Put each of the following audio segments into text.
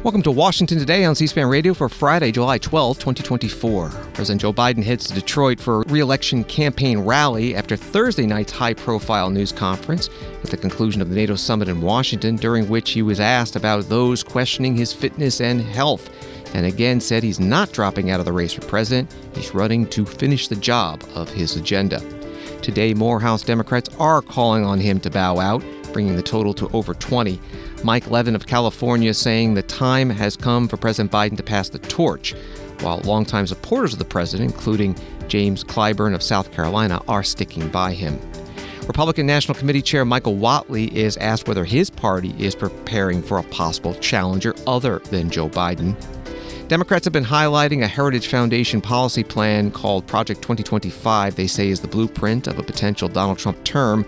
Welcome to Washington Today on C-SPAN Radio for Friday, July 12, 2024. President Joe Biden heads to Detroit for a reelection campaign rally after Thursday night's high-profile news conference at the conclusion of the NATO summit in Washington, during which he was asked about those questioning his fitness and health, and again said he's not dropping out of the race for president. He's running to finish the job of his agenda. Today, more House Democrats are calling on him to bow out, bringing the total to over 20. Mike Levin of California saying the time has come for President Biden to pass the torch, while longtime supporters of the president, including James Clyburn of South Carolina, are sticking by him. Republican National Committee Chair Michael Whatley is asked whether his party is preparing for a possible challenger other than Joe Biden. Democrats have been highlighting a Heritage Foundation policy plan called Project 2025 they say is the blueprint of a potential Donald Trump term.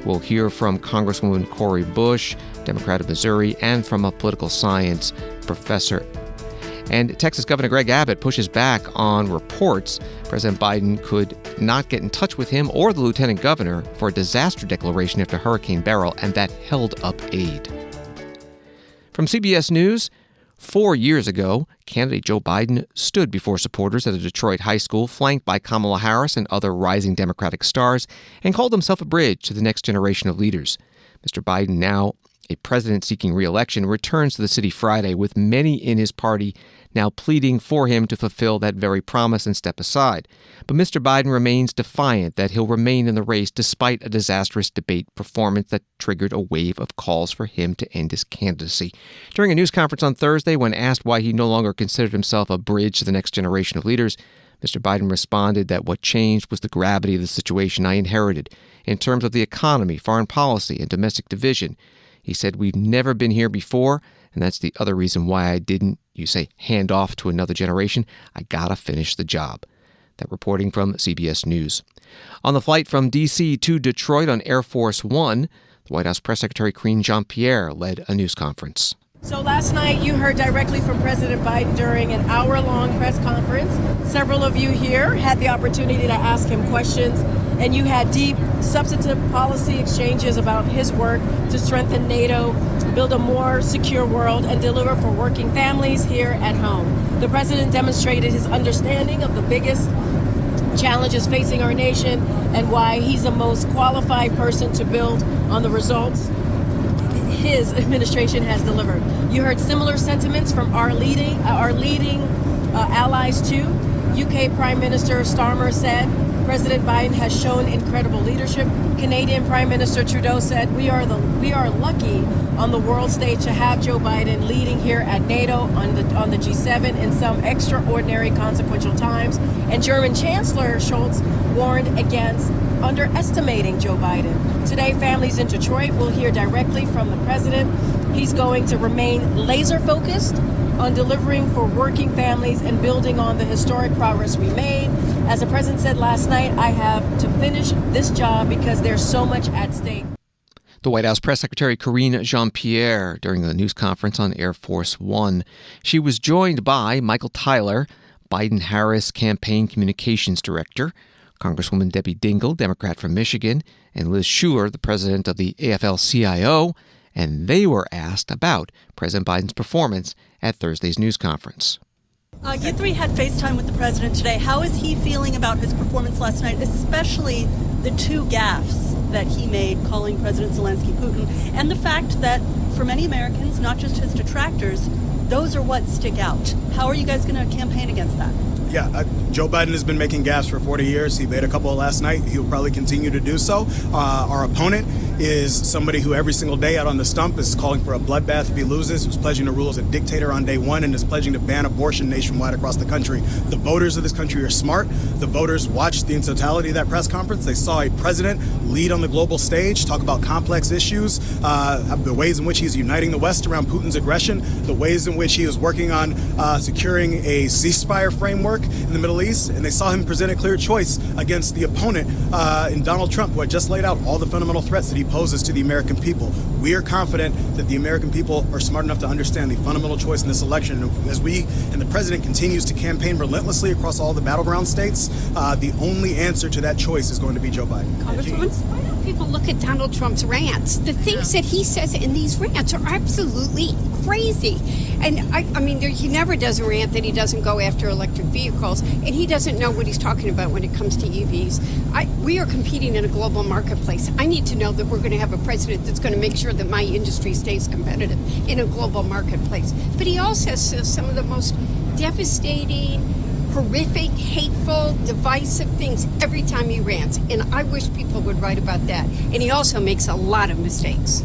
We'll hear from Congresswoman Cori Bush, Democrat of Missouri, and from a political science professor. And Texas Governor Greg Abbott pushes back on reports President Biden could not get in touch with him or the lieutenant governor for a disaster declaration after Hurricane Beryl, and that held up aid. From CBS News, 4 years ago, candidate Joe Biden stood before supporters at a Detroit high school flanked by Kamala Harris and other rising Democratic stars and called himself a bridge to the next generation of leaders. Mr. Biden, now a president seeking re-election, returns to the city Friday with many in his party now pleading for him to fulfill that very promise and step aside. But Mr. Biden remains defiant that he'll remain in the race despite a disastrous debate performance that triggered a wave of calls for him to end his candidacy. During a news conference on Thursday, when asked why he no longer considered himself a bridge to the next generation of leaders, Mr. Biden responded that what changed was the gravity of the situation I inherited in terms of the economy, foreign policy, and domestic division. He said, "We've never been here before, and that's the other reason why I didn't, you say, hand off to another generation. I gotta finish the job." That reporting from CBS News. On the flight from D.C. to Detroit on Air Force One, the White House Press Secretary Cori Jean-Pierre led a news conference. So last night you heard directly from President Biden during an hour-long press conference. Several of you here had the opportunity to ask him questions, and you had deep, substantive policy exchanges about his work to strengthen NATO, build a more secure world, and deliver for working families here at home. The president demonstrated his understanding of the biggest challenges facing our nation and why he's the most qualified person to build on the results his administration has delivered. You heard similar sentiments from our leading allies too. UK Prime Minister Starmer said President Biden has shown incredible leadership. Canadian Prime Minister Trudeau said we are lucky on the world stage to have Joe Biden leading here at NATO on the G7 in some extraordinary consequential times. And German Chancellor Scholz warned against underestimating Joe Biden. Today, families in Detroit will hear directly from the president. He's going to remain laser-focused on delivering for working families and building on the historic progress we made. As the president said last night, I have to finish this job because there's so much at stake. The White House Press Secretary Cori Jean-Pierre during the news conference on Air Force One. She was joined by Michael Tyler, Biden-Harris Campaign Communications Director, Congresswoman Debbie Dingell, Democrat from Michigan, and Liz Schuler, the president of the AFL-CIO, and they were asked about President Biden's performance at Thursday's news conference. You three had FaceTime with the president today. How is he feeling about his performance last night, especially the two gaffes that he made calling President Zelensky Putin, and the fact that for many Americans, not just his detractors, those are what stick out? How are you guys going to campaign against that? Yeah, Joe Biden has been making gaffes for 40 years. He made a couple last night. He'll probably continue to do so. Our opponent is somebody who every single day out on the stump is calling for a bloodbath if he loses, who's pledging to rule as a dictator on day one and is pledging to ban abortion nationwide across the country. The voters of this country are smart. The voters watched the totality of that press conference. They saw a president lead on the global stage, talk about complex issues, the ways in which he's uniting the West around Putin's aggression, the ways in which he is working on securing a ceasefire framework in the Middle East, and they saw him present a clear choice against the opponent in Donald Trump, who had just laid out all the fundamental threats that he poses to the American people. We are confident that the American people are smart enough to understand the fundamental choice in this election. And as we and the president continues to campaign relentlessly across all the battleground states, the only answer to that choice is going to be Joe Biden. Congresswoman? people look at Donald Trump's rants. The things that he says in these rants are absolutely crazy. And I mean, he never does a rant that he doesn't go after electric vehicles, and he doesn't know what he's talking about when it comes to EVs. We are competing in a global marketplace. I need to know that we're going to have a president that's going to make sure that my industry stays competitive in a global marketplace. But he also says some of the most devastating, horrific, hateful, divisive things every time he rants. And I wish people would write about that. And he also makes a lot of mistakes.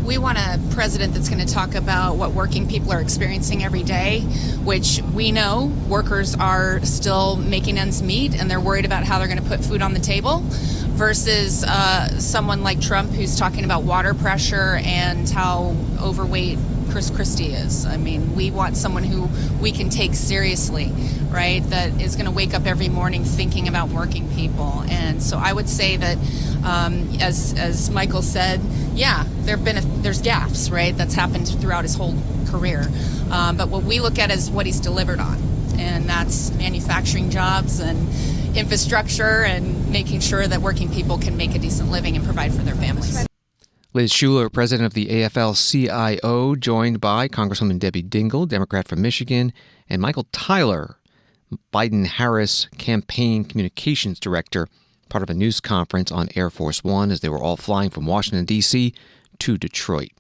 We want a president that's going to talk about what working people are experiencing every day, which we know workers are still making ends meet and they're worried about how they're going to put food on the table, versus someone like Trump who's talking about water pressure and how overweight Chris Christie is. I mean, we want someone who we can take seriously, right? That is going to wake up every morning thinking about working people. And so I would say that, as Michael said, yeah, there's gaffes, right? That's happened throughout his whole career. But what we look at is what he's delivered on, and that's manufacturing jobs and infrastructure and making sure that working people can make a decent living and provide for their families. Liz Shuler, president of the AFL-CIO, joined by Congresswoman Debbie Dingell, Democrat from Michigan, and Michael Tyler, Biden-Harris campaign communications director, part of a news conference on Air Force One as they were all flying from Washington, D.C. to Detroit.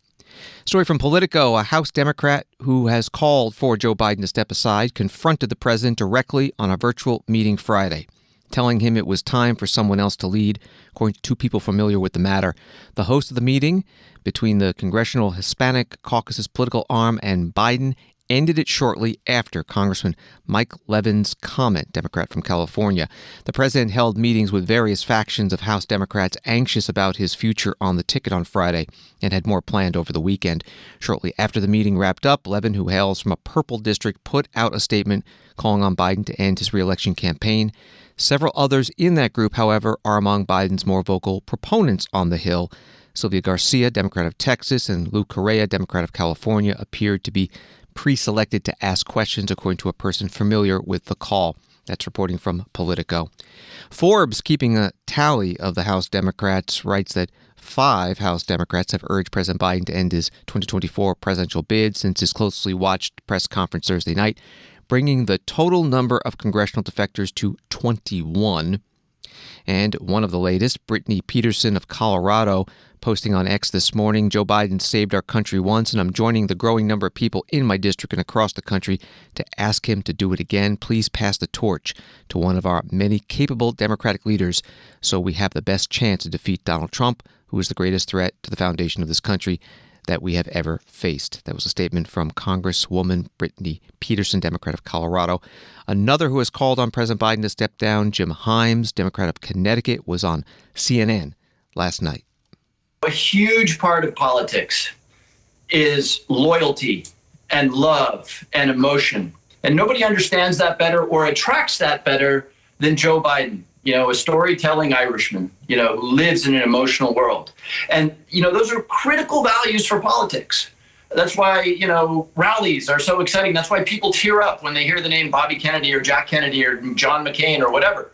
Story from Politico, a House Democrat who has called for Joe Biden to step aside confronted the president directly on a virtual meeting Friday, telling him it was time for someone else to lead, according to two people familiar with the matter. The host of the meeting between the Congressional Hispanic Caucus's political arm and Biden ended it shortly after Congressman Levin's comment, Democrat from California. The president held meetings with various factions of House Democrats anxious about his future on the ticket on Friday and had more planned over the weekend. Shortly after the meeting wrapped up, Levin, who hails from a purple district, put out a statement calling on Biden to end his reelection campaign. Several others in that group, however, are among Biden's more vocal proponents on the Hill. Sylvia Garcia, Democrat of Texas, and Lou Correa, Democrat of California, appeared to be pre-selected to ask questions, according to a person familiar with the call. That's reporting from Politico. Forbes, keeping a tally of the House Democrats, writes that 5 House Democrats have urged President Biden to end his 2024 presidential bid since his closely watched press conference Thursday night, bringing the total number of congressional defectors to 21. And one of the latest, Brittany Peterson of Colorado, posting on X this morning, Joe Biden saved our country once, and I'm joining the growing number of people in my district and across the country to ask him to do it again. Please pass the torch to one of our many capable Democratic leaders so we have the best chance to defeat Donald Trump, who is the greatest threat to the foundation of this country that we have ever faced. That was a statement from Congresswoman Brittany Peterson, Democrat of Colorado. Another who has called on President Biden to step down, Jim Himes, Democrat of Connecticut, was on CNN last night. A huge part of politics is loyalty and love and emotion. And nobody understands that better or attracts that better than Joe Biden, a storytelling Irishman, who lives in an emotional world. And, those are critical values for politics. That's why, rallies are so exciting. That's why people tear up when they hear the name Bobby Kennedy or Jack Kennedy or John McCain or whatever.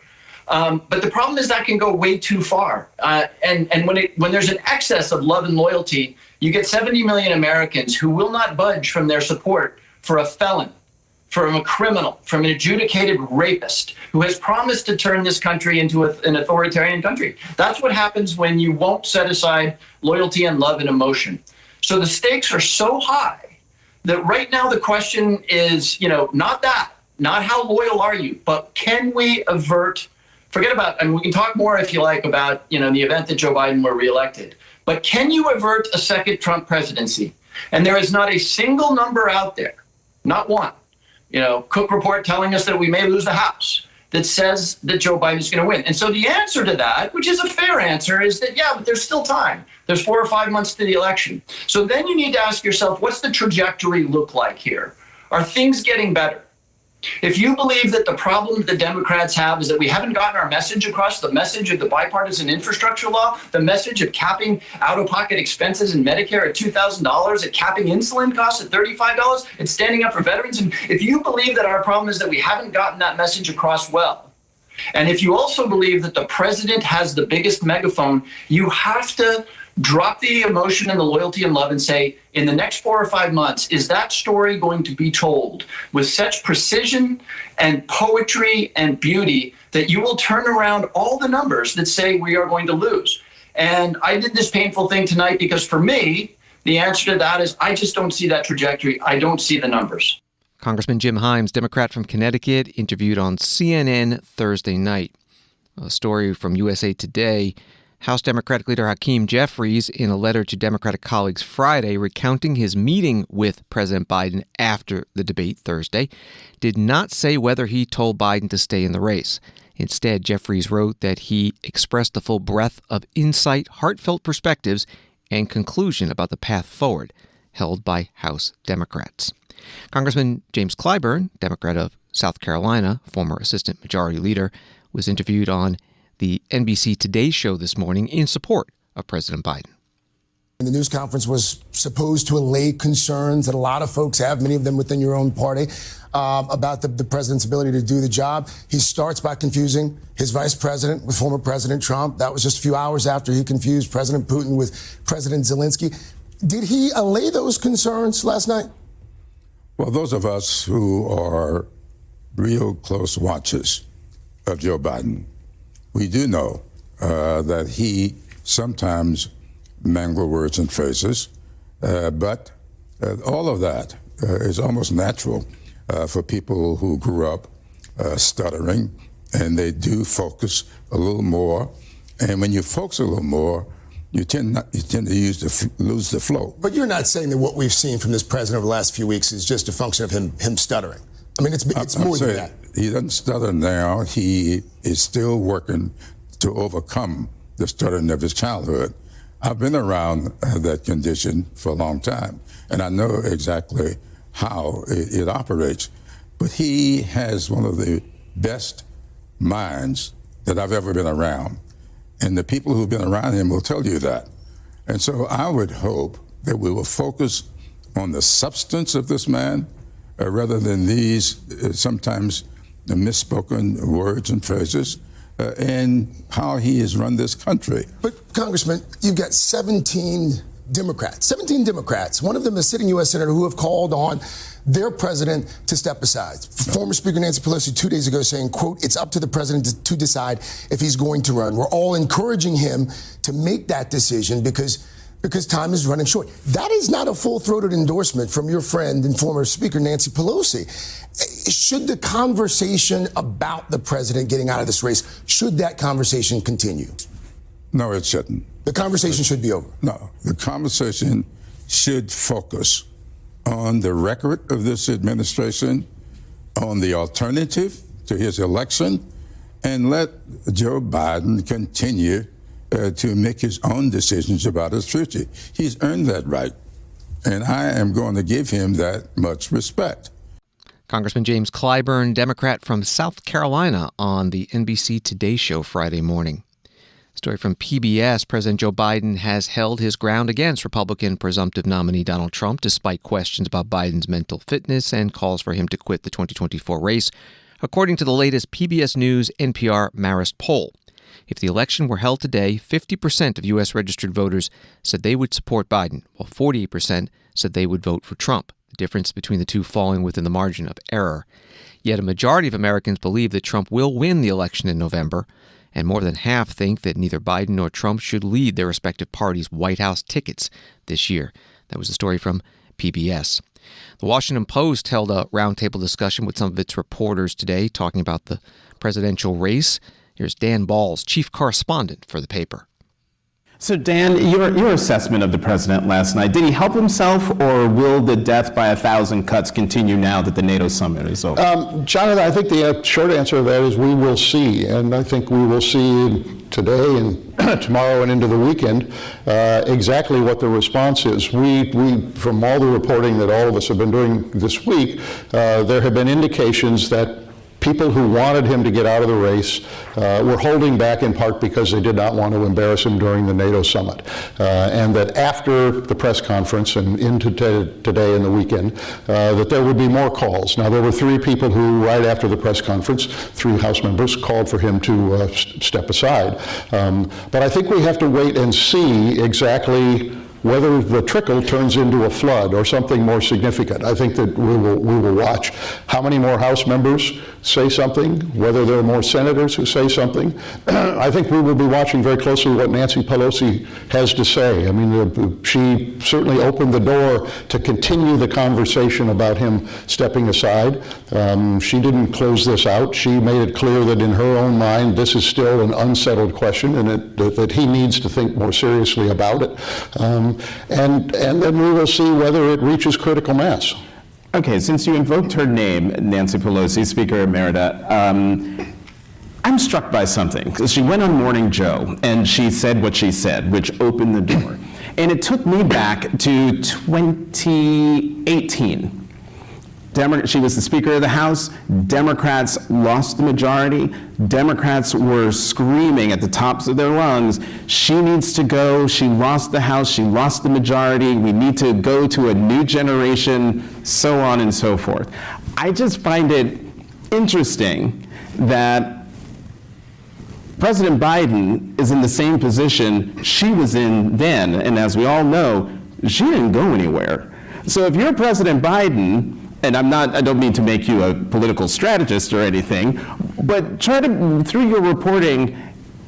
But the problem is that can go way too far. And when there's an excess of love and loyalty, you get 70 million Americans who will not budge from their support for a felon, from a criminal, from an adjudicated rapist who has promised to turn this country into an authoritarian country. That's what happens when you won't set aside loyalty and love and emotion. So the stakes are so high that right now the question is, not how loyal are you, but can we avert. Forget about, and we can talk more if you like about, the event that Joe Biden were reelected. But can you avert a second Trump presidency? And there is not a single number out there, not one, Cook report telling us that we may lose the House, that says that Joe Biden is going to win. And so the answer to that, which is a fair answer, is that, but there's still time. There's 4 or 5 months to the election. So then you need to ask yourself, what's the trajectory look like here? Are things getting better? If you believe that the problem that the Democrats have is that we haven't gotten our message across, the message of the bipartisan infrastructure law, the message of capping out-of-pocket expenses in Medicare at $2,000, at capping insulin costs at $35, it's standing up for veterans. And if you believe that our problem is that we haven't gotten that message across well, And if you also believe that the president has the biggest megaphone, you have to drop the emotion and the loyalty and love and say, in the next 4 or 5 months, is that story going to be told with such precision and poetry and beauty that you will turn around all the numbers that say we are going to lose? And I did this painful thing tonight because for me, the answer to that is I just don't see that trajectory. I don't see the numbers. Congressman Jim Himes, Democrat from Connecticut, interviewed on CNN Thursday night. A story from USA Today. House Democratic leader Hakeem Jeffries, in a letter to Democratic colleagues Friday recounting his meeting with President Biden after the debate Thursday, did not say whether he told Biden to stay in the race. Instead, Jeffries wrote that he expressed the full breadth of insight, heartfelt perspectives, and conclusion about the path forward held by House Democrats. Congressman James Clyburn, Democrat of South Carolina, former Assistant Majority Leader, was interviewed on the NBC Today show this morning in support of President Biden. The news conference was supposed to allay concerns that a lot of folks have, many of them within your own party, about the president's ability to do the job. He starts by confusing his vice president with former President Trump. That was just a few hours after he confused President Putin with President Zelensky. Did he allay those concerns last night? Well, those of us who are real close watchers of Joe Biden, we do know that he sometimes mangle words and phrases, but all of that is almost natural for people who grew up stuttering, and they do focus a little more. And when you focus a little more, you tend to lose the flow. But you're not saying that what we've seen from this president over the last few weeks is just a function of him stuttering. I mean, it's more than that. He doesn't stutter now. He is still working to overcome the stuttering of his childhood. I've been around that condition for a long time, and I know exactly how it operates. But he has one of the best minds that I've ever been around. And the people who've been around him will tell you that. And so I would hope that we will focus on the substance of this man rather than these sometimes misspoken words and phrases and how he has run this country. But, Congressman, you've got 17 Democrats, one of them a sitting U.S. Senator, who have called on their president to step aside. Former Speaker Nancy Pelosi 2 days ago saying, quote, it's up to the president to decide if he's going to run. We're all encouraging him to make that decision because time is running short. That is not a full-throated endorsement from your friend and former Speaker Nancy Pelosi. Should the conversation about the president getting out of this race, should that conversation continue? No, it shouldn't. The conversation should be over. No, the conversation should focus on the record of this administration, on the alternative to his election, and let Joe Biden continue to make his own decisions about his future. He's earned that right, and I am going to give him that much respect. Congressman James Clyburn, Democrat from South Carolina, on the NBC Today show Friday morning. Story from PBS. President Joe Biden has held his ground against Republican presumptive nominee Donald Trump, despite questions about Biden's mental fitness and calls for him to quit the 2024 race, according to the latest PBS News NPR Marist poll. If the election were held today, 50% of U.S. registered voters said they would support Biden, while 48% said they would vote for Trump, the difference between the two falling within the margin of error. Yet a majority of Americans believe that Trump will win the election in November, and more than half think that neither Biden nor Trump should lead their respective parties' White House tickets this year. That was a story from PBS. The Washington Post held a roundtable discussion with some of its reporters today talking about the presidential race. Here's Dan Balls, chief correspondent for the paper. So, Dan, your assessment of the president last night, did he help himself, or will the death by 1,000 cuts continue now that the NATO summit is over? Jonathan, I think the short answer to that is we will see. And I think we will see today and tomorrow and into the weekend exactly what the response is. We, from all the reporting that all of us have been doing this week, there have been indications that people who wanted him to get out of the race were holding back in part because they did not want to embarrass him during the NATO summit. And that after the press conference and into today and the weekend, that there would be more calls. Now, there were 3 people who, right after the press conference, 3 House members called for him to step aside. But I think we have to wait and see exactly whether the trickle turns into a flood or something more significant. I think that we will watch how many more House members say something, whether there are more senators who say something. I think we will be watching very closely what Nancy Pelosi has to say. I mean, she certainly opened the door to continue the conversation about him stepping aside. She didn't close this out. She made it clear that in her own mind, this is still an unsettled question and that he needs to think more seriously about it. And then we will see whether it reaches critical mass. Okay, since you invoked her name, Nancy Pelosi, Speaker Emerita, I'm struck by something, because she went on Morning Joe and she said what she said, which opened the door. And it took me back to 2018. She was the Speaker of the House. Democrats lost the majority. Democrats were screaming at the tops of their lungs, she needs to go, she lost the House, she lost the majority, we need to go to a new generation, so on and so forth. I just find it interesting that President Biden is in the same position she was in then, and as we all know, she didn't go anywhere. So if you're President Biden, and I don't mean to make you a political strategist or anything, but through your reporting,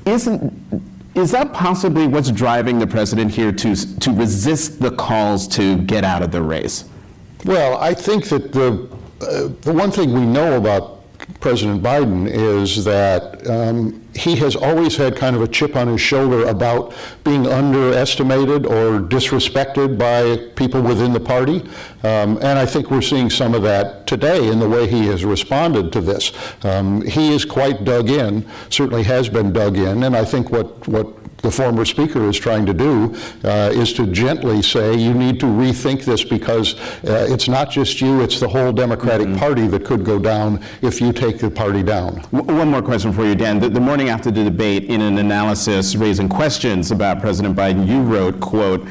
is that possibly what's driving the president here to resist the calls to get out of the race? Well, I think that the one thing we know about President Biden is that he has always had kind of a chip on his shoulder about being underestimated or disrespected by people within the party. And I think we're seeing some of that today in the way he has responded to this. He is quite dug in, certainly has been dug in, and I think what the former speaker is trying to do is to gently say, you need to rethink this because it's not just you, it's the whole Democratic Party that could go down if you take the party down. One more question for you, Dan. The morning after the debate, in an analysis raising questions about President Biden, you wrote, quote,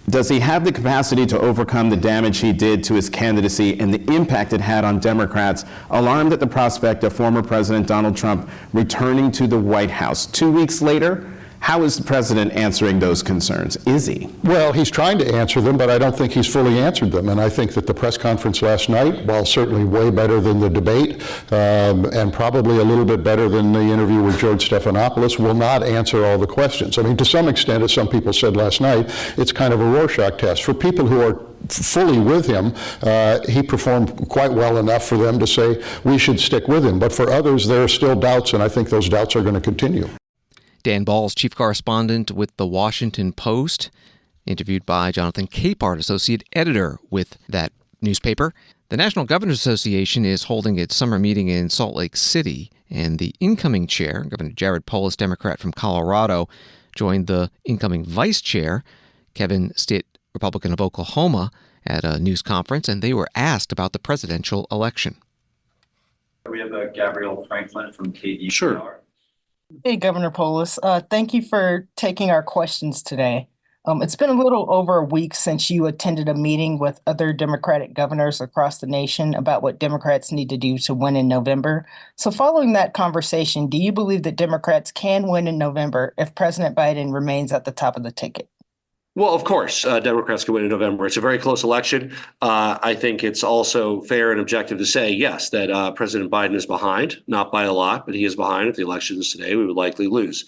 does he have the capacity to overcome the damage he did to his candidacy and the impact it had on Democrats, alarmed at the prospect of former President Donald Trump returning to the White House? 2 weeks later, how is the president answering those concerns? Is he? Well, he's trying to answer them, but I don't think he's fully answered them. And I think that the press conference last night, while certainly way better than the debate, and probably a little bit better than the interview with George Stephanopoulos, will not answer all the questions. I mean, to some extent, as some people said last night, it's kind of a Rorschach test. For people who are fully with him, he performed quite well enough for them to say we should stick with him. But for others, there are still doubts, and I think those doubts are going to continue. Dan Balz, chief correspondent with The Washington Post, interviewed by Jonathan Capehart, associate editor with that newspaper. The National Governors Association is holding its summer meeting in Salt Lake City, and the incoming chair, Governor Jared Polis, Democrat from Colorado, joined the incoming vice chair, Kevin Stitt, Republican of Oklahoma, at a news conference, and they were asked about the presidential election. We have Gabrielle Franklin from KD. Sure. Hey, Governor Polis. Thank you for taking our questions today. It's been a little over a week since you attended a meeting with other Democratic governors across the nation about what Democrats need to do to win in November. So following that conversation, do you believe that Democrats can win in November if President Biden remains at the top of the ticket? Well, of course, Democrats can win in November. It's a very close election. I think it's also fair and objective to say, yes, that President Biden is behind, not by a lot, but he is behind. If the election is today, we would likely lose.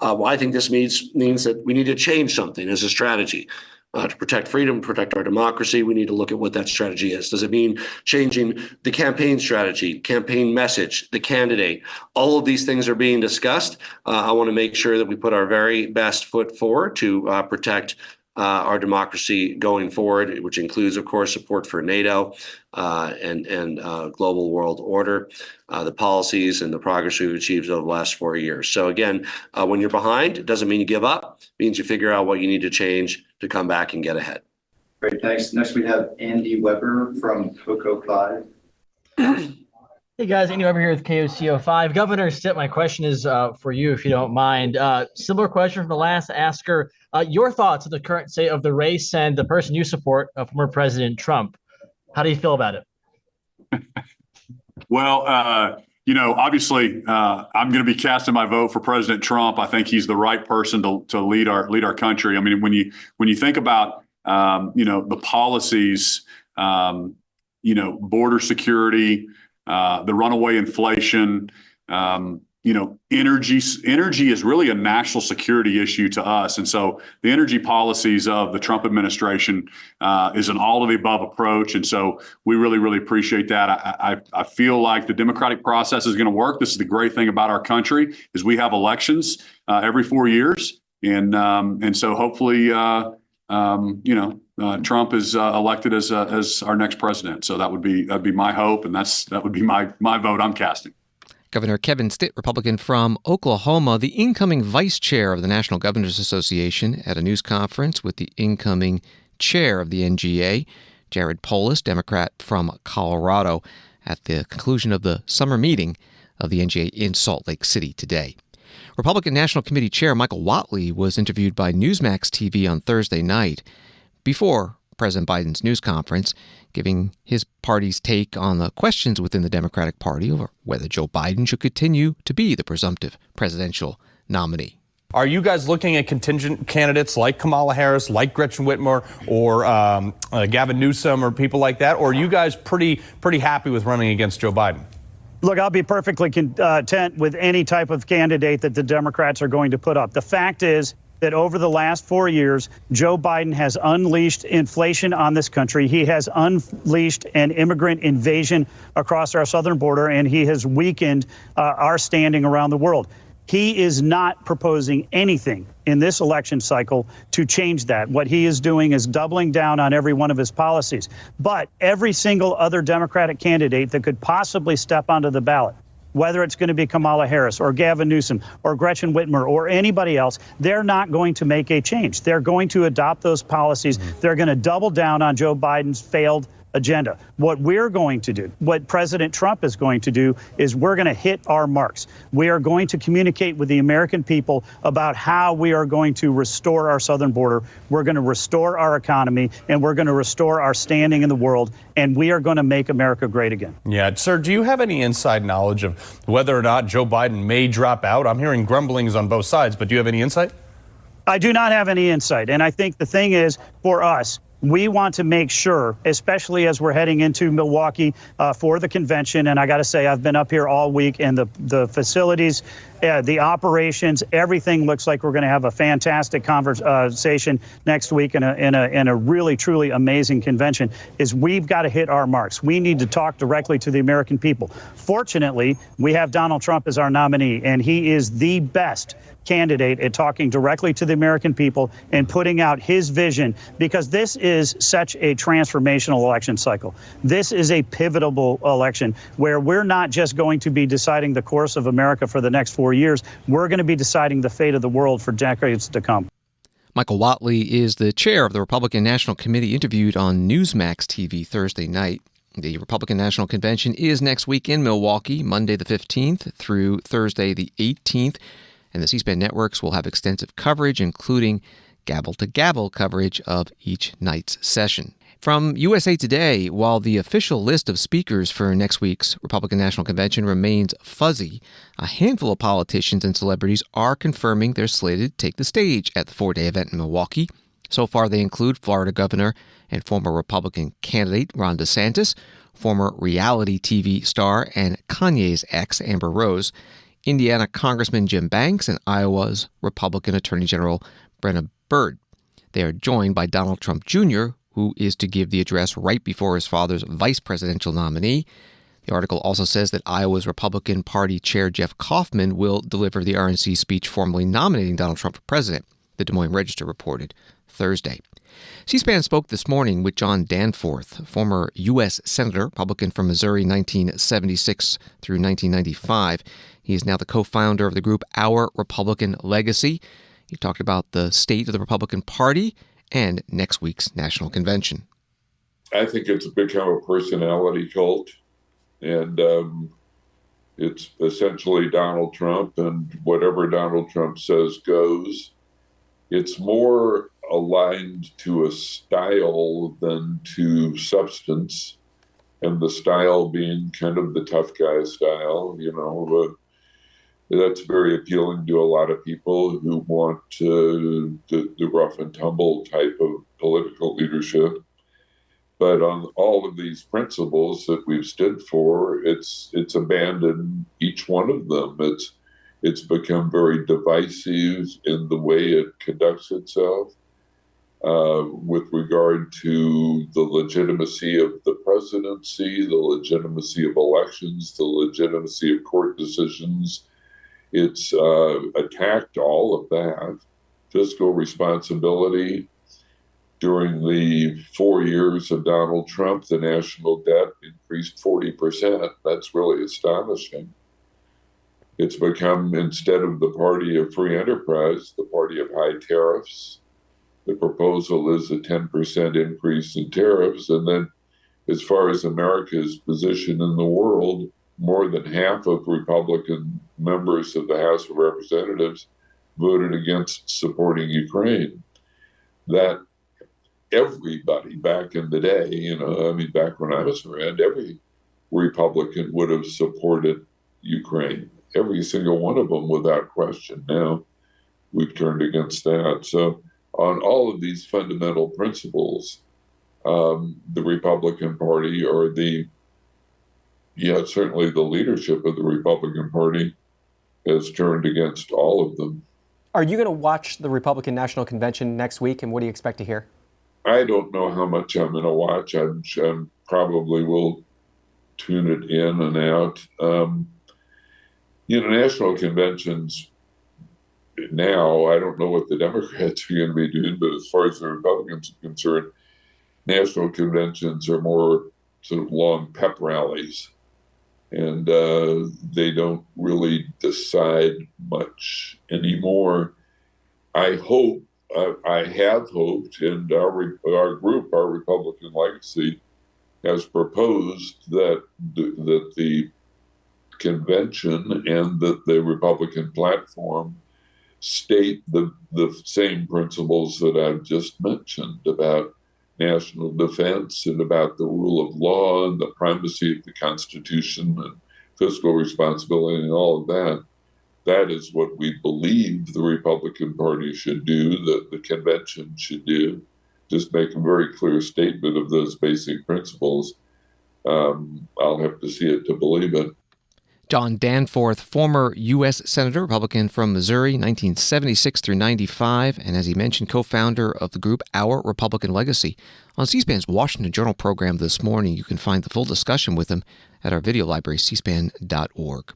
Well, I think this means that we need to change something as a strategy. To protect freedom, protect our democracy, we need to look at what that strategy is. Does it mean changing the campaign strategy, campaign message, the candidate? All of these things are being discussed. I want to make sure that we put our very best foot forward to protect our democracy going forward, which includes, of course, support for NATO and global world order, the policies and the progress we've achieved over the last 4 years. So again, when you're behind, it doesn't mean you give up. It means you figure out what you need to change to come back and get ahead. Great, thanks. Next we have Andy Weber from Cocoa 5. Hey guys, Andy Weber here with KOCO5. Governor Stitt, my question is for you, if you don't mind. Similar question from the last asker. Your thoughts on the current state of the race and the person you support, former President Trump. How do you feel about it? Well, obviously, I'm going to be casting my vote for President Trump. I think he's the right person to lead our country. I mean, when you think about the policies, border security, the runaway inflation, energy is really a national security issue to us. And so the energy policies of the Trump administration is an all of the above approach. And so we really, really appreciate that. I feel like the democratic process is going to work. This is the great thing about our country is we have elections every 4 years. And so hopefully, Trump is elected as our next president. So that'd be my hope, and that would be my vote I'm casting. Governor Kevin Stitt, Republican from Oklahoma, the incoming vice chair of the National Governors Association, at a news conference with the incoming chair of the NGA, Jared Polis, Democrat from Colorado, at the conclusion of the summer meeting of the NGA in Salt Lake City today. Republican National Committee Chair Michael Whatley was interviewed by Newsmax TV on Thursday night before President Biden's news conference, giving his party's take on the questions within the Democratic Party over whether Joe Biden should continue to be the presumptive presidential nominee. Are you guys looking at contingent candidates like Kamala Harris, like Gretchen Whitmer, or Gavin Newsom, or people like that? Or are you guys pretty happy with running against Joe Biden? Look, I'll be perfectly content with any type of candidate that the Democrats are going to put up. The fact is that over the last 4 years, Joe Biden has unleashed inflation on this country. He has unleashed an immigrant invasion across our southern border, and he has weakened our standing around the world. He is not proposing anything in this election cycle to change that. What he is doing is doubling down on every one of his policies. But every single other Democratic candidate that could possibly step onto the ballot, whether it's going to be Kamala Harris or Gavin Newsom or Gretchen Whitmer or anybody else, they're not going to make a change. They're going to adopt those policies. They're going to double down on Joe Biden's failed agenda. What we're going to do, what President Trump is going to do, is we're going to hit our marks. We are going to communicate with the American people about how we are going to restore our southern border. We're going to restore our economy, and we're going to restore our standing in the world, and we are going to make America great again. Yeah, sir, do you have any inside knowledge of whether or not Joe Biden may drop out? I'm hearing grumblings on both sides, but do you have any insight? I do not have any insight, and I think the thing is, for us, we want to make sure, especially as we're heading into Milwaukee for the convention, and I got to say, I've been up here all week, and the facilities, the operations, everything looks like we're going to have a fantastic conversation next week in a really, truly amazing convention, is we've got to hit our marks. We need to talk directly to the American people. Fortunately, we have Donald Trump as our nominee, and he is the best candidate at talking directly to the American people and putting out his vision, because this is such a transformational election cycle. This is a pivotal election where we're not just going to be deciding the course of America for the next 4 years. We're going to be deciding the fate of the world for decades to come. Michael Whatley is the chair of the Republican National Committee, interviewed on Newsmax TV Thursday night. The Republican National Convention is next week in Milwaukee, Monday the 15th through Thursday the 18th. And the C-SPAN networks will have extensive coverage, including gavel-to-gavel coverage of each night's session. From USA Today, while the official list of speakers for next week's Republican National Convention remains fuzzy, a handful of politicians and celebrities are confirming they're slated to take the stage at the four-day event in Milwaukee. So far, they include Florida Governor and former Republican candidate Ron DeSantis, former reality TV star and Kanye's ex, Amber Rose, Indiana Congressman Jim Banks, and Iowa's Republican Attorney General Brenna Byrd. They are joined by Donald Trump Jr., who is to give the address right before his father's vice presidential nominee. The article also says that Iowa's Republican Party Chair Jeff Kaufman will deliver the RNC speech formally nominating Donald Trump for president, the Des Moines Register reported Thursday. C-SPAN spoke this morning with John Danforth, former U.S. Senator, Republican from Missouri 1976 through 1995. He is now the co-founder of the group Our Republican Legacy. He talked about the state of the Republican Party and next week's national convention. I think it's become a personality cult. And It's essentially Donald Trump, and whatever Donald Trump says goes. It's more aligned to a style than to substance, and the style being kind of the tough guy style, that's very appealing to a lot of people who want the rough and tumble type of political leadership. But on all of these principles that we've stood for, it's abandoned each one of them. It's become very divisive in the way it conducts itself with regard to the legitimacy of the presidency, the legitimacy of elections, the legitimacy of court decisions. It's attacked all of that. Fiscal responsibility. During the 4 years of Donald Trump, the national debt increased 40%. That's really astonishing. It's become, instead of the party of free enterprise, the party of high tariffs. The proposal is a 10% increase in tariffs. And then, as far as America's position in the world, more than half of Republican members of the House of Representatives voted against supporting Ukraine. That everybody back in the day, back when I was around, every Republican would have supported Ukraine. Every single one of them without question. Now we've turned against that. So on all of these fundamental principles, the Republican Party or certainly the leadership of the Republican Party has turned against all of them. Are you going to watch the Republican National Convention next week, and what do you expect to hear? I don't know how much I'm going to watch. I probably will tune it in and out. National conventions now, I don't know what the Democrats are going to be doing, but as far as the Republicans are concerned, national conventions are more sort of long pep rallies, and they don't really decide much anymore. I have hoped, and our group, our Republican Legacy, has proposed that the convention and that the Republican platform state the same principles that I've just mentioned about national defense and about the rule of law and the primacy of the Constitution and fiscal responsibility and all of that. That is what we believe the Republican Party should do, that the convention should do. Just make a very clear statement of those basic principles. I'll have to see it to believe it. John Danforth, former U.S. Senator, Republican from Missouri, 1976 through 95, and as he mentioned, co-founder of the group Our Republican Legacy. On C-SPAN's Washington Journal program this morning, you can find the full discussion with him at our video library, cspan.org.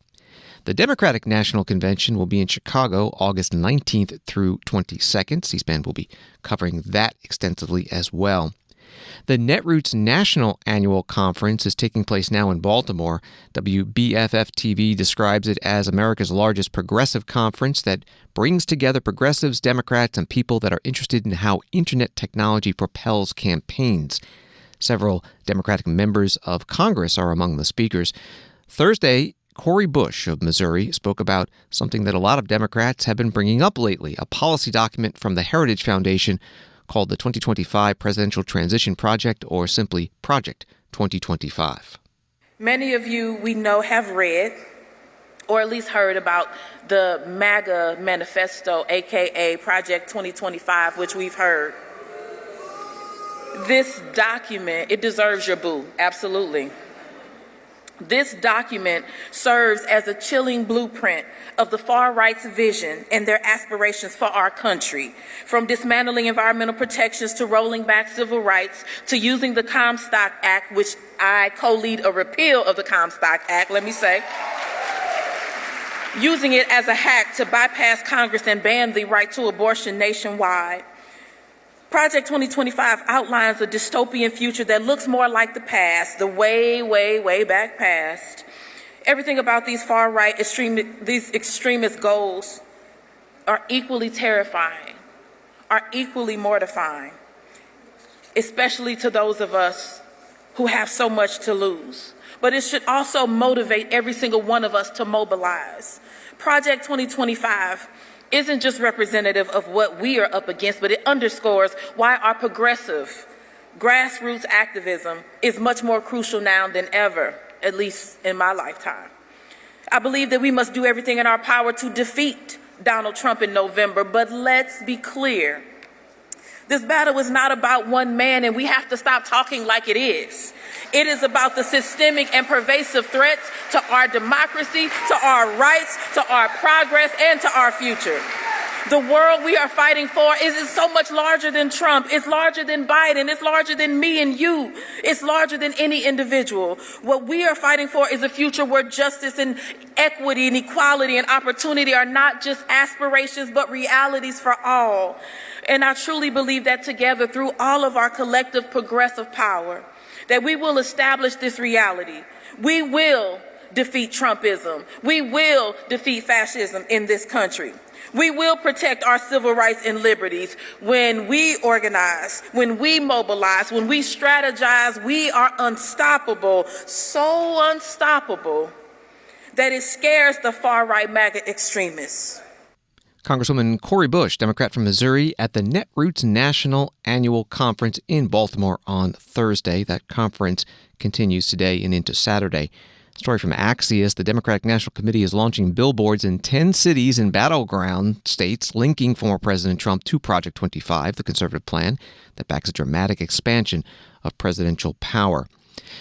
The Democratic National Convention will be in Chicago August 19th through 22nd. C-SPAN will be covering that extensively as well. The Netroots National Annual Conference is taking place now in Baltimore. WBFF-TV describes it as America's largest progressive conference that brings together progressives, Democrats, and people that are interested in how Internet technology propels campaigns. Several Democratic members of Congress are among the speakers. Thursday, Cori Bush of Missouri spoke about something that a lot of Democrats have been bringing up lately, a policy document from the Heritage Foundation called the 2025 Presidential Transition Project, or simply Project 2025. Many of you we know have read or at least heard about the MAGA manifesto, aka Project 2025, which we've heard. This document, it deserves your boo, absolutely. This document serves as a chilling blueprint of the far-right's vision and their aspirations for our country, from dismantling environmental protections to rolling back civil rights to using the Comstock Act, which I co-lead a repeal of the Comstock Act, using it as a hack to bypass Congress and ban the right to abortion nationwide. Project 2025 outlines a dystopian future that looks more like the past, the way, way, way back past. Everything about these far-right these extremist goals are equally terrifying, are equally mortifying, especially to those of us who have so much to lose. but it should also motivate every single one of us to mobilize. Project 2025 isn't just representative of what we are up against, but it underscores why our progressive grassroots activism is much more crucial now than ever, at least in my lifetime. I believe that we must do everything in our power to defeat Donald Trump in November, but let's be clear. This battle is not about one man, and we have to stop talking like it is. It is about the systemic and pervasive threats to our democracy, to our rights, to our progress, and to our future. The world we are fighting for is so much larger than Trump. It's larger than Biden. It's larger than me and you. It's larger than any individual. What we are fighting for is a future where justice and equity and equality and opportunity are not just aspirations, but realities for all. And I truly believe that together, through all of our collective progressive power, that we will establish this reality. We will defeat Trumpism. We will defeat fascism in this country. We will protect our civil rights and liberties. When we organize, when we mobilize, when we strategize, we are unstoppable, so unstoppable that it scares the far-right MAGA extremists. Congresswoman Cori Bush, Democrat from Missouri, at the Netroots National Annual Conference in Baltimore on Thursday. That conference continues today and into Saturday. Story from Axios. The Democratic National Committee is launching billboards in 10 cities and battleground states linking former President Trump to Project 25, the conservative plan that backs a dramatic expansion of presidential power.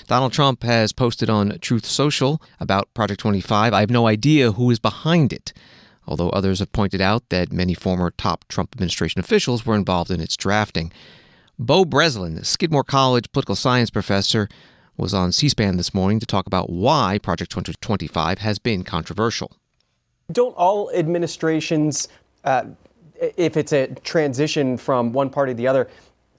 Donald Trump has posted on Truth Social about Project 25. I have no idea who is behind it, although others have pointed out that many former top Trump administration officials were involved in its drafting. Beau Breslin, a Skidmore College political science professor, was on C-SPAN this morning to talk about why Project 2025 has been controversial. Don't all administrations, if it's a transition from one party to the other,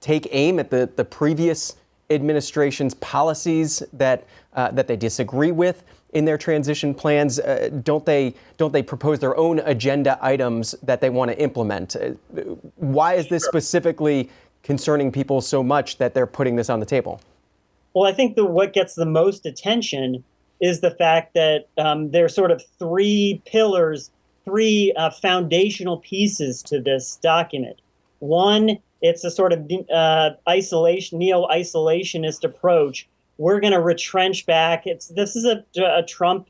take aim at the previous administration's policies that they disagree with in their transition plans? Don't they propose their own agenda items that they want to implement? Why is this specifically concerning people so much that they're putting this on the table? Well, I think what gets the most attention is the fact that there are sort of three pillars, three foundational pieces to this document. One, it's a sort of neo-isolationist approach. We're going to retrench back. This is a Trump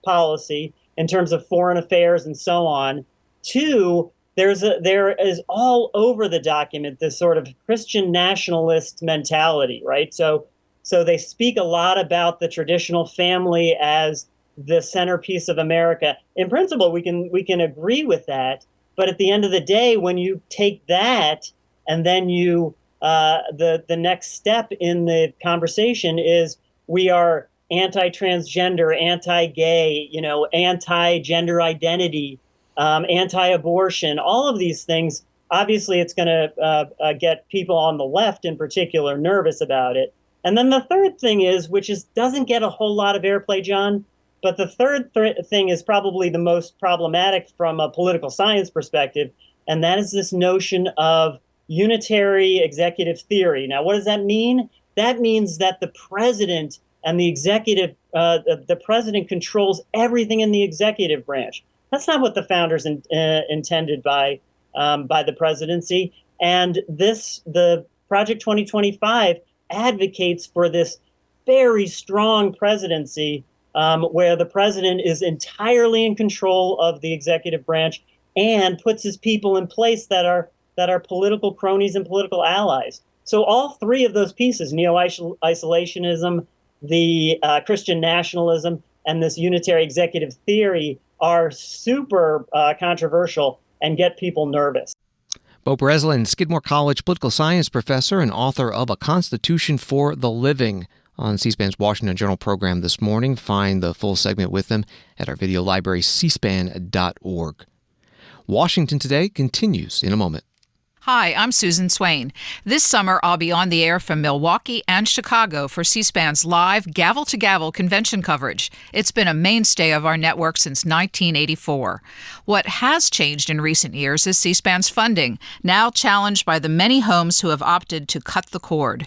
policy in terms of foreign affairs and so on. Two, there is all over the document this sort of Christian nationalist mentality, right? So they speak a lot about the traditional family as the centerpiece of America. In principle, we can agree with that. But at the end of the day, when you take that and then you the next step in the conversation is we are anti-transgender, anti-gay, anti-gender identity, anti-abortion, all of these things. Obviously, it's going to get people on the left in particular nervous about it. And then the third thing is, which doesn't get a whole lot of airplay, John, but the third thing is probably the most problematic from a political science perspective, and that is this notion of unitary executive theory. Now, what does that mean? That means that the president and the executive, the president controls everything in the executive branch. That's not what the founders intended by the presidency. And the Project 2025 advocates for this very strong presidency where the president is entirely in control of the executive branch and puts his people in place that are political cronies and political allies. So all three of those pieces, neo-isolationism, the Christian nationalism, and this unitary executive theory, are super controversial and get people nervous. Beau Breslin, Skidmore College political science professor and author of A Constitution for the Living, on C-SPAN's Washington Journal program this morning. Find the full segment with them at our video library, cspan.org. Washington Today continues in a moment. Hi, I'm Susan Swain. This summer, I'll be on the air from Milwaukee and Chicago for C-SPAN's live gavel-to-gavel convention coverage. It's been a mainstay of our network since 1984. What has changed in recent years is C-SPAN's funding, now challenged by the many homes who have opted to cut the cord.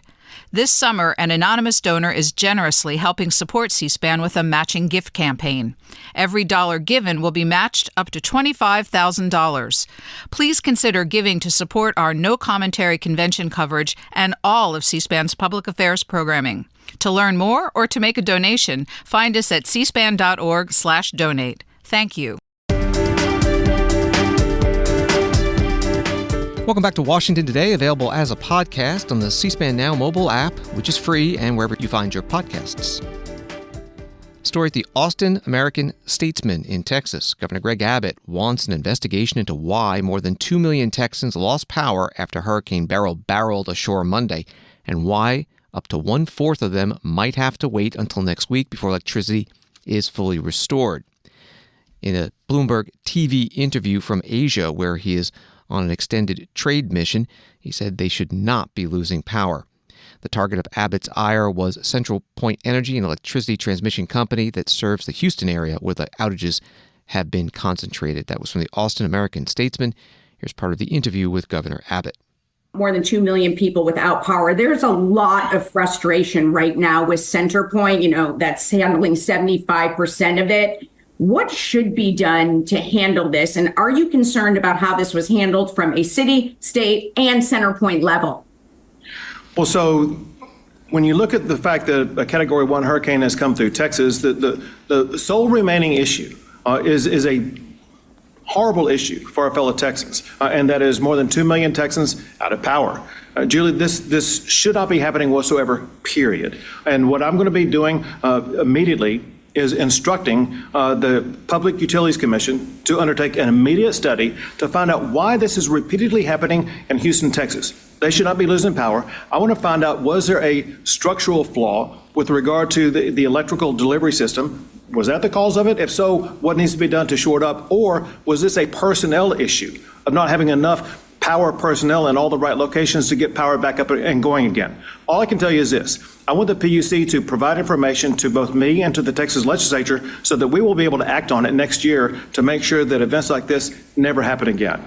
This summer, an anonymous donor is generously helping support C-SPAN with a matching gift campaign. Every dollar given will be matched up to $25,000. Please consider giving to support our no-commentary convention coverage and all of C-SPAN's public affairs programming. To learn more or to make a donation, find us at cspan.org/donate. Thank you. Welcome back to Washington Today, available as a podcast on the C-SPAN Now mobile app, which is free, and wherever you find your podcasts. Story at the Austin American-Statesman in Texas. Governor Greg Abbott wants an investigation into why more than 2 million Texans lost power after Hurricane Beryl barreled ashore Monday, and why up to one-fourth of them might have to wait until next week before electricity is fully restored. In a Bloomberg TV interview from Asia, where he is on an extended trade mission, he said they should not be losing power. The target of Abbott's ire was Central Point Energy, an electricity transmission company that serves the Houston area where the outages have been concentrated. That was from the Austin American-Statesman. Here's part of the interview with Governor Abbott. More than 2 million people without power. There's a lot of frustration right now with CenterPoint, that's handling 75% of it. What should be done to handle this? And are you concerned about how this was handled from a city, state, and CenterPoint level? Well, so when you look at the fact that a Category 1 hurricane has come through Texas, the sole remaining issue is a horrible issue for our fellow Texans, and that is more than 2 million Texans out of power. Julie, this should not be happening whatsoever, period. And what I'm going to be doing immediately is instructing the Public Utilities Commission to undertake an immediate study to find out why this is repeatedly happening in Houston, Texas. They should not be losing power. I want to find out, was there a structural flaw with regard to the electrical delivery system? Was that the cause of it? If so, what needs to be done to shore it up? Or was this a personnel issue of not having enough power personnel in all the right locations to get power back up and going again? All I can tell you is this. I want the PUC to provide information to both me and to the Texas legislature so that we will be able to act on it next year to make sure that events like this never happen again.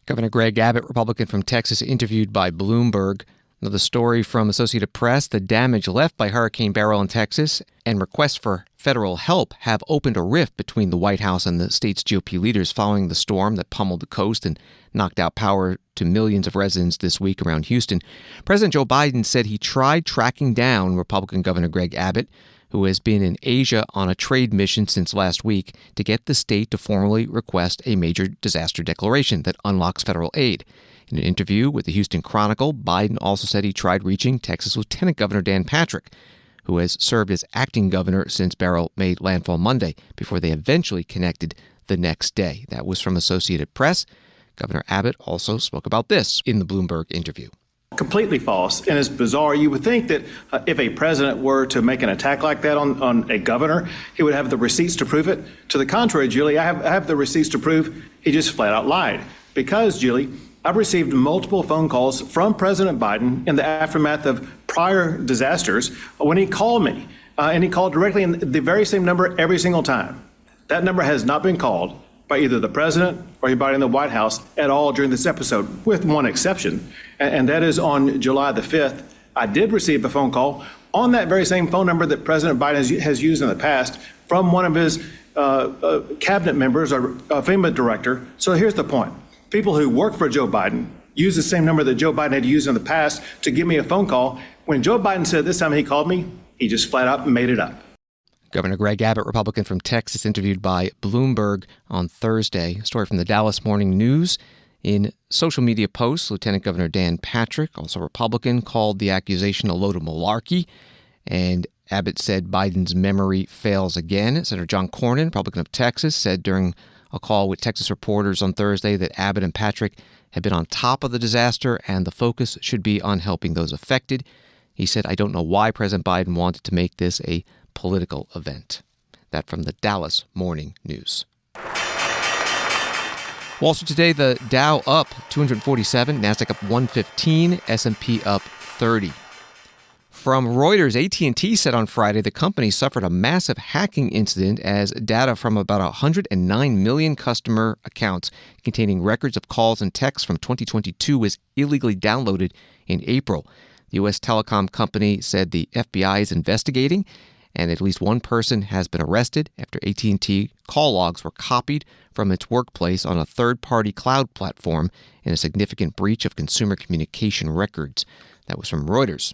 Governor Greg Abbott, Republican from Texas, interviewed by Bloomberg. Another story from Associated Press, the damage left by Hurricane Beryl in Texas and requests for federal help have opened a rift between the White House and the state's GOP leaders following the storm that pummeled the coast and knocked out power to millions of residents this week around Houston. President Joe Biden said he tried tracking down Republican Governor Greg Abbott, who has been in Asia on a trade mission since last week, to get the state to formally request a major disaster declaration that unlocks federal aid. In an interview with the Houston Chronicle, Biden also said he tried reaching Texas Lieutenant Governor Dan Patrick, who has served as acting governor since Beryl made landfall Monday, before they eventually connected the next day. That was from Associated Press. Governor Abbott also spoke about this in the Bloomberg interview. Completely false, and it's bizarre. You would think that if a president were to make an attack like that on a governor, he would have the receipts to prove it. To the contrary, Julie, I have the receipts to prove he just flat out lied. Because, Julie, I've received multiple phone calls from President Biden in the aftermath of prior disasters when he called me, and he called directly in the very same number every single time. That number has not been called by either the president or anybody in the White House at all during this episode, with one exception, and that is on July the 5th. I did receive a phone call on that very same phone number that President Biden has used in the past from one of his cabinet members or FEMA director. So here's the point. People who work for Joe Biden use the same number that Joe Biden had used in the past to give me a phone call. When Joe Biden said this time he called me, he just flat out made it up. Governor Greg Abbott, Republican from Texas, interviewed by Bloomberg on Thursday. A story from the Dallas Morning News. In social media posts, Lieutenant Governor Dan Patrick, also Republican, called the accusation a load of malarkey. And Abbott said Biden's memory fails again. Senator John Cornyn, Republican of Texas, said during a call with Texas reporters on Thursday that Abbott and Patrick had been on top of the disaster and the focus should be on helping those affected. He said, "I don't know why President Biden wanted to make this a political event." That from the Dallas Morning News. Wall Street today, the Dow up 247, NASDAQ up 115, S&P up 30. From Reuters, AT&T said on Friday the company suffered a massive hacking incident as data from about 109 million customer accounts containing records of calls and texts from 2022 was illegally downloaded in April. The U.S. telecom company said the FBI is investigating, and at least one person has been arrested after AT&T call logs were copied from its workplace on a third-party cloud platform in a significant breach of consumer communication records. That was from Reuters.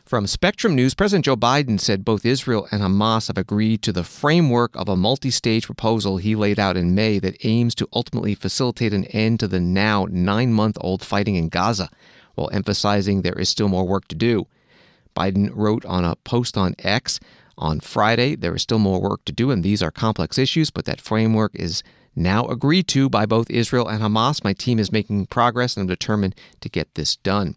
From Spectrum News, President Joe Biden said both Israel and Hamas have agreed to the framework of a multi-stage proposal he laid out in May that aims to ultimately facilitate an end to the now 9-month-old fighting in Gaza, while emphasizing there is still more work to do. Biden wrote on a post on X on Friday, there is still more work to do, and these are complex issues, but that framework is now agreed to by both Israel and Hamas. My team is making progress, and I'm determined to get this done.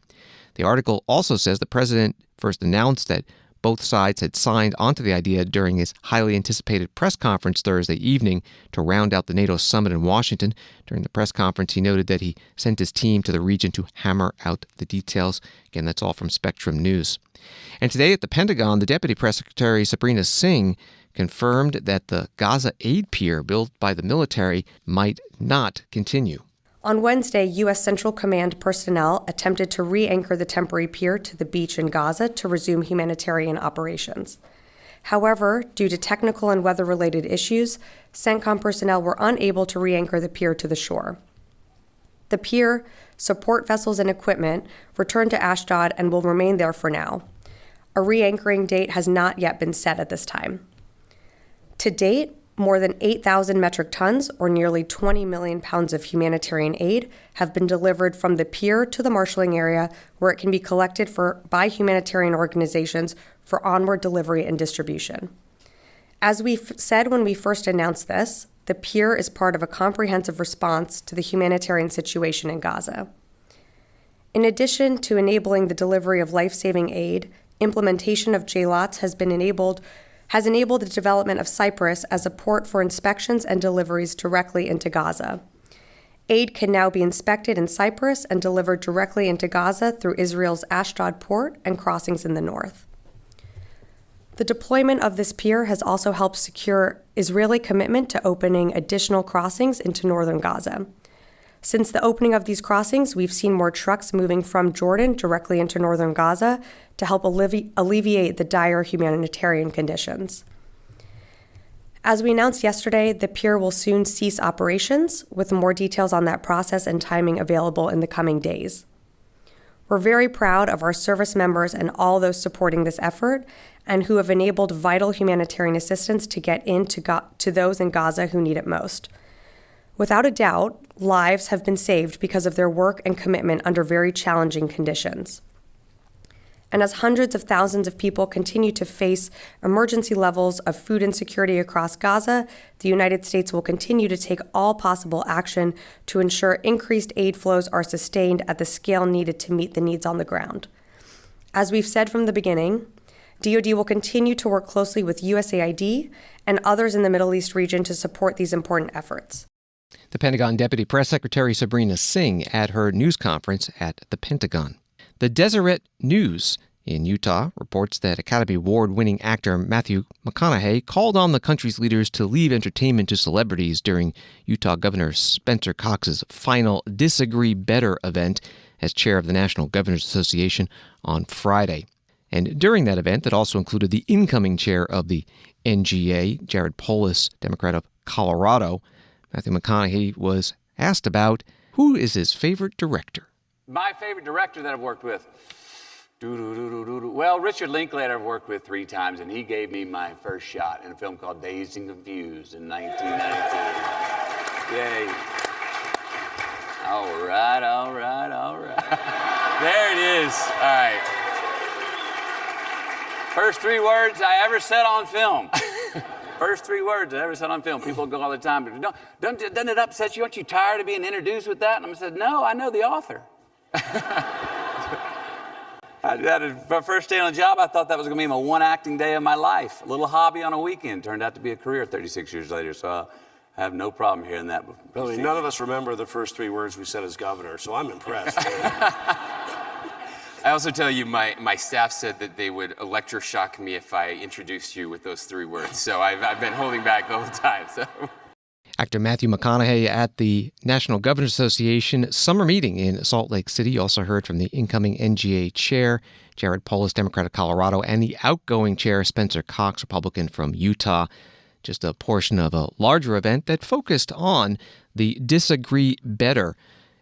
The article also says the president first announced that both sides had signed onto the idea during his highly anticipated press conference Thursday evening to round out the NATO summit in Washington. During the press conference, he noted that he sent his team to the region to hammer out the details. Again, that's all from Spectrum News. And today at the Pentagon, the Deputy Press Secretary Sabrina Singh confirmed that the Gaza aid pier built by the military might not continue. On Wednesday, U.S. Central Command personnel attempted to re-anchor the temporary pier to the beach in Gaza to resume humanitarian operations. However, due to technical and weather-related issues, CENTCOM personnel were unable to re-anchor the pier to the shore. The pier, support vessels, and equipment returned to Ashdod and will remain there for now. A re-anchoring date has not yet been set at this time. To date, more than 8,000 metric tons, or nearly 20 million pounds of humanitarian aid, have been delivered from the pier to the marshalling area where it can be collected by humanitarian organizations for onward delivery and distribution. As we said when we first announced this, the pier is part of a comprehensive response to the humanitarian situation in Gaza. In addition to enabling the delivery of life-saving aid, implementation of JLOTS has enabled the development of Cyprus as a port for inspections and deliveries directly into Gaza. Aid can now be inspected in Cyprus and delivered directly into Gaza through Israel's Ashdod port and crossings in the north. The deployment of this pier has also helped secure Israeli commitment to opening additional crossings into northern Gaza. Since the opening of these crossings, we've seen more trucks moving from Jordan directly into northern Gaza to help alleviate the dire humanitarian conditions. As we announced yesterday, the pier will soon cease operations, with more details on that process and timing available in the coming days. We're very proud of our service members and all those supporting this effort and who have enabled vital humanitarian assistance to get to those in Gaza who need it most. Without a doubt, lives have been saved because of their work and commitment under very challenging conditions. And as hundreds of thousands of people continue to face emergency levels of food insecurity across Gaza, the United States will continue to take all possible action to ensure increased aid flows are sustained at the scale needed to meet the needs on the ground. As we've said from the beginning, DoD will continue to work closely with USAID and others in the Middle East region to support these important efforts. The Pentagon Deputy Press Secretary Sabrina Singh at her news conference at the Pentagon. The Deseret News in Utah reports that Academy Award-winning actor Matthew McConaughey called on the country's leaders to leave entertainment to celebrities during Utah Governor Spencer Cox's final Disagree Better event as chair of the National Governors Association on Friday. And during that event, that also included the incoming chair of the NGA, Jared Polis, Democrat of Colorado, Matthew McConaughey was asked about who is his favorite director. My favorite director that I've worked with? Well, Richard Linklater I've worked with 3 times, and he gave me my first shot in a film called Dazed and Confused in 1992. Yay. All right. There it is. All right. First 3 words I ever said on film. First 3 words I ever said on film. People go all the time, doesn't it upset you? Aren't you tired of being introduced with that? And I said, no, I know the author. My first day on the job, I thought that was going to be my one acting day of my life. A little hobby on a weekend. Turned out to be a career 36 years later. So I have no problem hearing that. Really, none of us remember the first 3 words we said as governor, so I'm impressed. I also tell you, my staff said that they would electroshock me if I introduced you with those 3 words. So I've been holding back the whole time. So. Actor Matthew McConaughey at the National Governors Association summer meeting in Salt Lake City. You also heard from the incoming NGA chair, Jared Polis, Democrat of Colorado, and the outgoing chair, Spencer Cox, Republican from Utah. Just a portion of a larger event that focused on the Disagree Better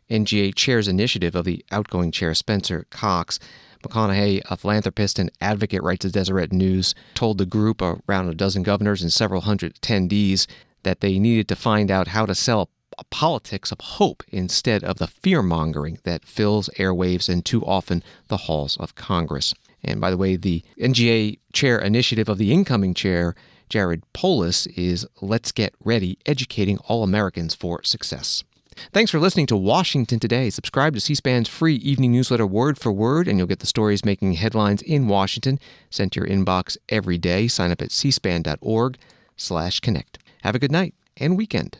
NGA chair's initiative of the outgoing chair, Spencer Cox. McConaughey, a philanthropist and advocate, writes at Deseret News, told the group, around a dozen governors and several hundred attendees, that they needed to find out how to sell a politics of hope instead of the fear-mongering that fills airwaves and too often the halls of Congress. And by the way, the NGA chair initiative of the incoming chair, Jared Polis, is Let's Get Ready, educating all Americans for success. Thanks for listening to Washington Today. Subscribe to C-SPAN's free evening newsletter word for word, and you'll get the stories making headlines in Washington sent to your inbox every day. Sign up at cspan.org/connect. Have a good night and weekend.